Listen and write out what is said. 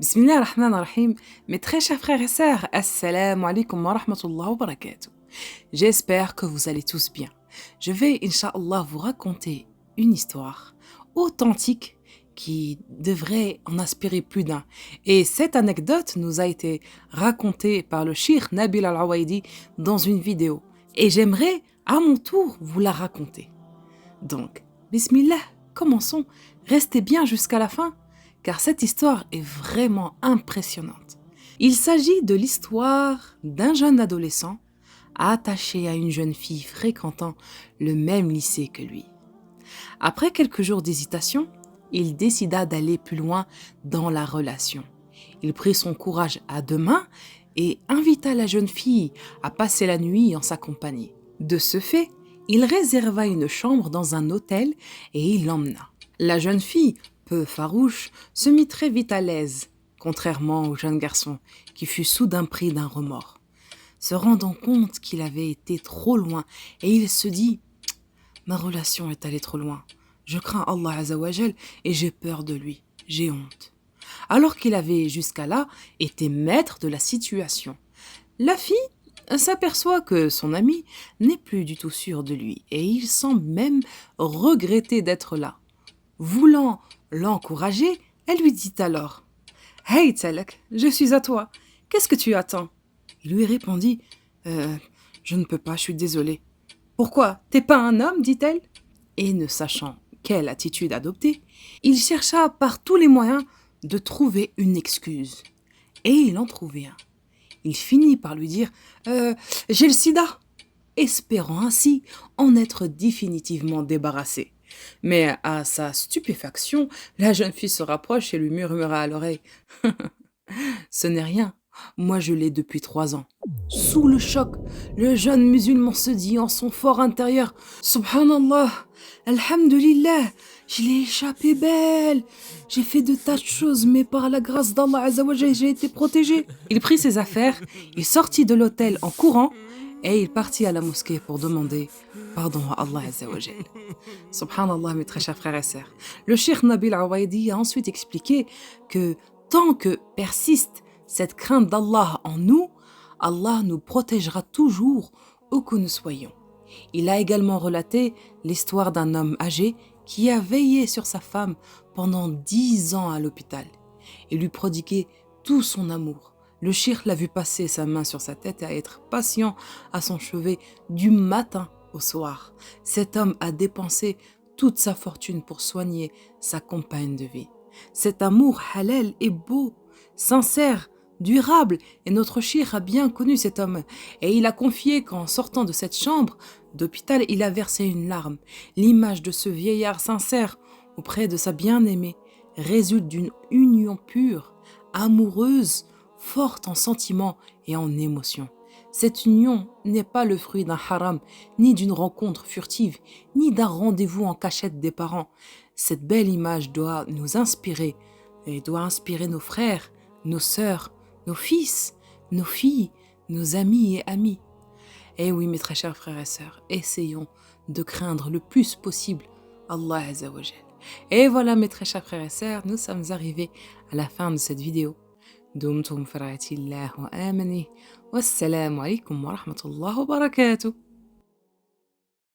Bismillah ar-Rahman ar-Rahim, mes très chers frères et sœurs, Assalamu alaikum wa rahmatullah wa barakatuh. J'espère que vous allez tous bien. Je vais, Inch'Allah, vous raconter une histoire authentique qui devrait en inspirer plus d'un. Et cette anecdote nous a été racontée par le Cheikh Nabil Al-Awaidi dans une vidéo. Et j'aimerais, à mon tour, vous la raconter. Donc, Bismillah, commençons. Restez bien jusqu'à la fin, car cette histoire est vraiment impressionnante. Il s'agit de l'histoire d'un jeune adolescent attaché à une jeune fille fréquentant le même lycée que lui. Après quelques jours d'hésitation, il décida d'aller plus loin dans la relation. Il prit son courage à deux mains et invita la jeune fille à passer la nuit en sa compagnie. De ce fait, il réserva une chambre dans un hôtel et il l'emmena. La jeune fille, peu farouche, se mit très vite à l'aise, contrairement au jeune garçon qui fut soudain pris d'un remords. Se rendant compte qu'il avait été trop loin, et il se dit « Ma relation est allée trop loin. Je crains Allah Azzawajal et j'ai peur de lui. J'ai honte. » Alors qu'il avait jusqu'à là été maître de la situation. La fille s'aperçoit que son ami n'est plus du tout sûr de lui et il semble même regretter d'être là. Voulant l'encourager, elle lui dit alors « Hey Talak, je suis à toi. Qu'est-ce que tu attends ?» Il lui répondit Je ne peux pas, je suis désolée. »« Pourquoi? T'es pas un homme ?» dit-elle. Et ne sachant quelle attitude adopter, il chercha par tous les moyens de trouver une excuse. Et il en trouvait un. Il finit par lui dire J'ai le sida !» espérant ainsi en être définitivement débarrassé. Mais à sa stupéfaction, la jeune fille se rapproche et lui murmura à l'oreille « Ce n'est rien, moi je l'ai depuis 3 ans. » Sous le choc, le jeune musulman se dit en son fort intérieur « Subhanallah, Alhamdulillah, je l'ai échappé belle. J'ai fait de tas de choses, mais par la grâce d'Allah Azzawajal, j'ai été protégé. » Il prit ses affaires, il sortit de l'hôtel en courant et il partit à la mosquée pour demander pardon à Allah Azzawajal. Subhanallah, mes très chers frères et sœurs. Le Cheikh Nabil Awaidi a ensuite expliqué que tant que persiste cette crainte d'Allah en nous, Allah nous protégera toujours où que nous soyons. Il a également relaté l'histoire d'un homme âgé qui a veillé sur sa femme pendant 10 ans à l'hôpital et lui prodigué tout son amour. Le cheikh l'a vu passer sa main sur sa tête et à être patient à son chevet du matin au soir. Cet homme a dépensé toute sa fortune pour soigner sa compagne de vie. Cet amour halal est beau, sincère, durable, et notre cheikh a bien connu cet homme. Et il a confié qu'en sortant de cette chambre d'hôpital, il a versé une larme. L'image de ce vieillard sincère auprès de sa bien-aimée résulte d'une union pure, amoureuse, forte en sentiments et en émotions. Cette union n'est pas le fruit d'un haram, ni d'une rencontre furtive, ni d'un rendez-vous en cachette des parents. Cette belle image doit nous inspirer et doit inspirer nos frères, nos sœurs, nos fils, nos filles, nos amis et amis. Et oui, mes très chers frères et sœurs, essayons de craindre le plus possible Allah Azzawajal. Et voilà, mes très chers frères et sœurs, nous sommes arrivés à la fin de cette vidéo. دمتم في رعاية الله وآمنه والسلام عليكم ورحمة الله وبركاته.